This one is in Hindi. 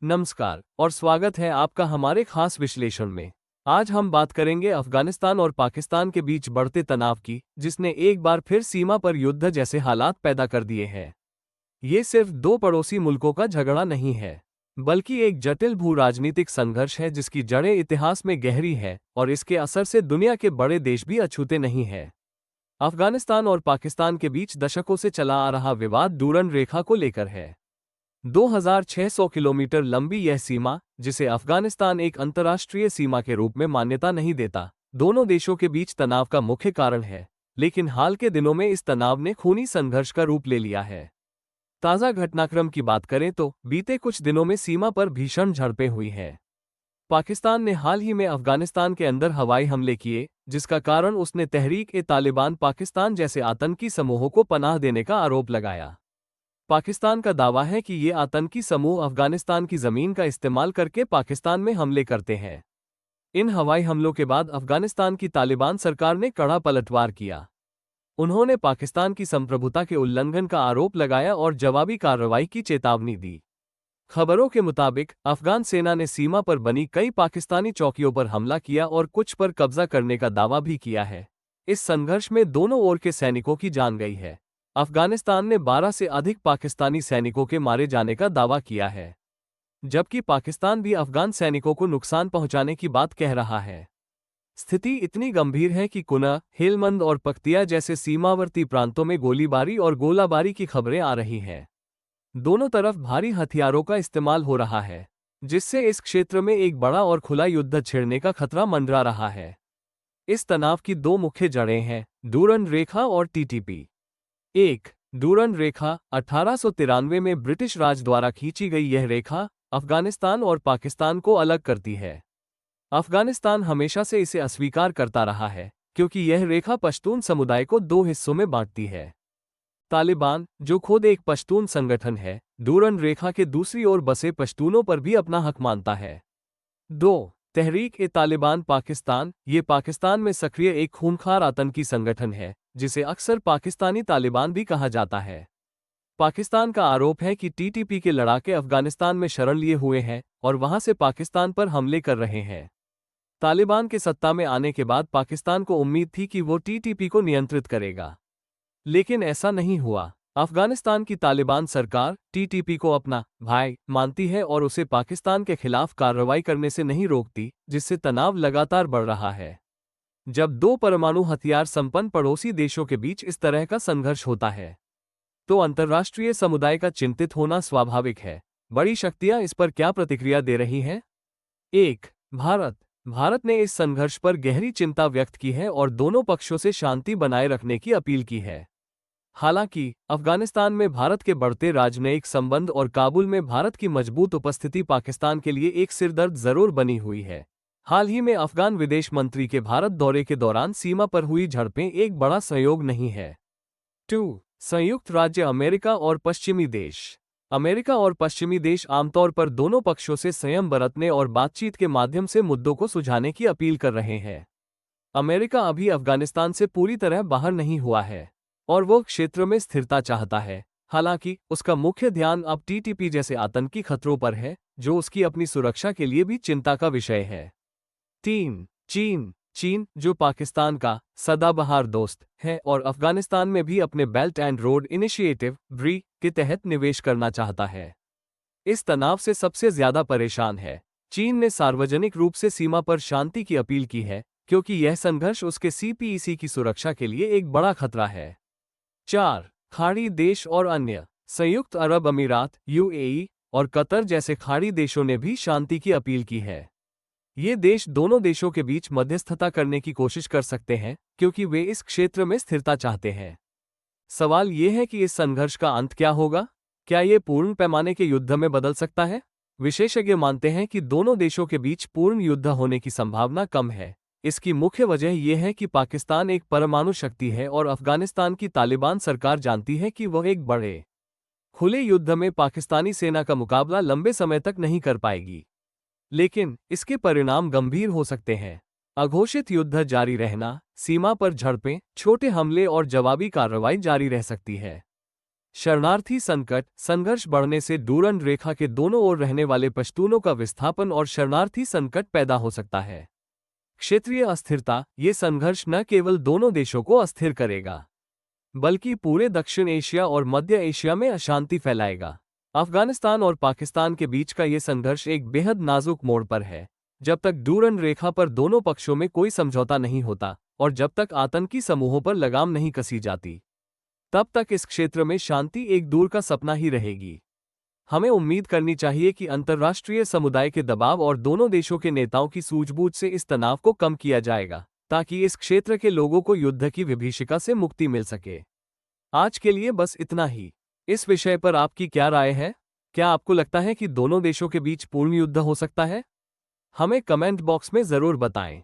नमस्कार और स्वागत है आपका हमारे खास विश्लेषण में। आज हम बात करेंगे अफगानिस्तान और पाकिस्तान के बीच बढ़ते तनाव की, जिसने एक बार फिर सीमा पर युद्ध जैसे हालात पैदा कर दिए हैं। ये सिर्फ दो पड़ोसी मुल्कों का झगड़ा नहीं है, बल्कि एक जटिल भू राजनीतिक संघर्ष है जिसकी जड़ें इतिहास में गहरी है और इसके असर से दुनिया के बड़े देश भी अछूते नहीं हैं। अफगानिस्तान और पाकिस्तान के बीच दशकों से चला आ रहा विवाद डूरन रेखा को लेकर है। 2600 किलोमीटर लंबी यह सीमा, जिसे अफगानिस्तान एक अंतर्राष्ट्रीय सीमा के रूप में मान्यता नहीं देता, दोनों देशों के बीच तनाव का मुख्य कारण है। लेकिन हाल के दिनों में इस तनाव ने खूनी संघर्ष का रूप ले लिया है। ताज़ा घटनाक्रम की बात करें तो बीते कुछ दिनों में सीमा पर भीषण झड़पें हुई हैं। पाकिस्तान ने हाल ही में अफगानिस्तान के अंदर हवाई हमले किए, जिसका कारण उसने तहरीक-ए-तालिबान पाकिस्तान जैसे आतंकी समूहों को पनाह देने का आरोप लगाया। पाकिस्तान का दावा है कि ये आतंकी समूह अफगानिस्तान की जमीन का इस्तेमाल करके पाकिस्तान में हमले करते हैं। इन हवाई हमलों के बाद अफगानिस्तान की तालिबान सरकार ने कड़ा पलटवार किया। उन्होंने पाकिस्तान की संप्रभुता के उल्लंघन का आरोप लगाया और जवाबी कार्रवाई की चेतावनी दी। खबरों के मुताबिक अफगान सेना ने सीमा पर बनी कई पाकिस्तानी चौकियों पर हमला किया और कुछ पर कब्जा करने का दावा भी किया है। इस संघर्ष में दोनों ओर के सैनिकों की जान गई है। अफगानिस्तान ने 12 से अधिक पाकिस्तानी सैनिकों के मारे जाने का दावा किया है, जबकि पाकिस्तान भी अफगान सैनिकों को नुकसान पहुंचाने की बात कह रहा है। स्थिति इतनी गंभीर है कि कुना, हेलमंद और पख्तिया जैसे सीमावर्ती प्रांतों में गोलीबारी और गोलाबारी की खबरें आ रही हैं। दोनों तरफ भारी हथियारों का इस्तेमाल हो रहा है, जिससे इस क्षेत्र में एक बड़ा और खुला युद्ध छिड़ने का खतरा मंडरा रहा है। इस तनाव की दो मुख्य जड़ें हैं, डूरन रेखा और टीटीपी। एक, डूरन रेखा 1893 में ब्रिटिश राज द्वारा खींची गई यह रेखा अफगानिस्तान और पाकिस्तान को अलग करती है। अफगानिस्तान हमेशा से इसे अस्वीकार करता रहा है, क्योंकि यह रेखा पश्तून समुदाय को दो हिस्सों में बांटती है। तालिबान, जो खुद एक पश्तून संगठन है, डूरन रेखा के दूसरी ओर बसे पश्तूनों पर भी अपना हक मानता है। 2. तहरीक-ए-तालिबान पाकिस्तान, ये पाकिस्तान में सक्रिय एक खूंखार आतंकी संगठन है, जिसे अक्सर पाकिस्तानी तालिबान भी कहा जाता है। पाकिस्तान का आरोप है कि टीटीपी के लड़ाके अफगानिस्तान में शरण लिए हुए हैं और वहां से पाकिस्तान पर हमले कर रहे हैं। तालिबान के सत्ता में आने के बाद पाकिस्तान को उम्मीद थी कि वो टीटीपी को नियंत्रित करेगा, लेकिन ऐसा नहीं हुआ। अफगानिस्तान की तालिबान सरकार टीटीपी को अपना भाई मानती है और उसे पाकिस्तान के खिलाफ कार्रवाई करने से नहीं रोकती, जिससे तनाव लगातार बढ़ रहा है। जब दो परमाणु हथियार संपन्न पड़ोसी देशों के बीच इस तरह का संघर्ष होता है, तो अंतर्राष्ट्रीय समुदाय का चिंतित होना स्वाभाविक है। बड़ी शक्तियां इस पर क्या प्रतिक्रिया दे रही हैं? 1. भारत। भारत ने इस संघर्ष पर गहरी चिंता व्यक्त की है और दोनों पक्षों से शांति बनाए रखने की अपील की है। हालांकि अफगानिस्तान में भारत के बढ़ते राजनयिक संबंध और काबुल में भारत की मजबूत उपस्थिति पाकिस्तान के लिए एक सिरदर्द जरूर बनी हुई है। हाल ही में अफगान विदेश मंत्री के भारत दौरे के दौरान सीमा पर हुई झड़पें एक बड़ा सहयोग नहीं है। 2. संयुक्त राज्य अमेरिका और पश्चिमी देश। अमेरिका और पश्चिमी देश आमतौर पर दोनों पक्षों से संयम बरतने और बातचीत के माध्यम से मुद्दों को सुलझाने की अपील कर रहे हैं। अमेरिका अभी अफगानिस्तान से पूरी तरह बाहर नहीं हुआ है और वो क्षेत्र में स्थिरता चाहता है। हालांकि उसका मुख्य ध्यान अब टीटीपी जैसे आतंकी खतरों पर है, जो उसकी अपनी सुरक्षा के लिए भी चिंता का विषय है। 3. चीन, जो पाकिस्तान का सदाबहार दोस्त है और अफगानिस्तान में भी अपने बेल्ट एंड रोड इनिशिएटिव (ब्री) के तहत निवेश करना चाहता है। इस तनाव से सबसे ज्यादा परेशान है। चीन ने सार्वजनिक रूप से सीमा पर शांति की अपील की है, क्योंकि यह संघर्ष उसके सीपीईसी की सुरक्षा के लिए एक बड़ा खतरा है। 4. खाड़ी देश और अन्य। संयुक्त अरब अमीरात (यूएई) और कतर जैसे खाड़ी देशों ने भी शांति की अपील की है। ये देश दोनों देशों के बीच मध्यस्थता करने की कोशिश कर सकते हैं, क्योंकि वे इस क्षेत्र में स्थिरता चाहते हैं। सवाल ये है कि इस संघर्ष का अंत क्या होगा? क्या ये पूर्ण पैमाने के युद्ध में बदल सकता है? विशेषज्ञ मानते हैं कि दोनों देशों के बीच पूर्ण युद्ध होने की संभावना कम है। इसकी मुख्य वजह यह है कि पाकिस्तान एक परमाणु शक्ति है और अफगानिस्तान की तालिबान सरकार जानती है कि वह एक बड़े खुले युद्ध में पाकिस्तानी सेना का मुकाबला लंबे समय तक नहीं कर पाएगी। लेकिन इसके परिणाम गंभीर हो सकते हैं। अघोषित युद्ध जारी रहना, सीमा पर झड़पें, छोटे हमले और जवाबी कार्रवाई जारी रह सकती है। शरणार्थी संकट, संघर्ष बढ़ने से डूरंड रेखा के दोनों ओर रहने वाले पश्तूनों का विस्थापन और शरणार्थी संकट पैदा हो सकता है। क्षेत्रीय अस्थिरता, ये संघर्ष न केवल दोनों देशों को अस्थिर करेगा, बल्कि पूरे दक्षिण एशिया और मध्य एशिया में अशांति फैलाएगा। अफगानिस्तान और पाकिस्तान के बीच का ये संघर्ष एक बेहद नाजुक मोड़ पर है। जब तक डूरंड रेखा पर दोनों पक्षों में कोई समझौता नहीं होता और जब तक आतंकी समूहों पर लगाम नहीं कसी जाती, तब तक इस क्षेत्र में शांति एक दूर का सपना ही रहेगी। हमें उम्मीद करनी चाहिए कि अंतर्राष्ट्रीय समुदाय के दबाव और दोनों देशों के नेताओं की सूझबूझ से इस तनाव को कम किया जाएगा, ताकि इस क्षेत्र के लोगों को युद्ध की विभीषिका से मुक्ति मिल सके। आज के लिए बस इतना ही। इस विषय पर आपकी क्या राय है? क्या आपको लगता है कि दोनों देशों के बीच पूर्ण युद्ध हो सकता है? हमें कमेंट बॉक्स में जरूर बताएं।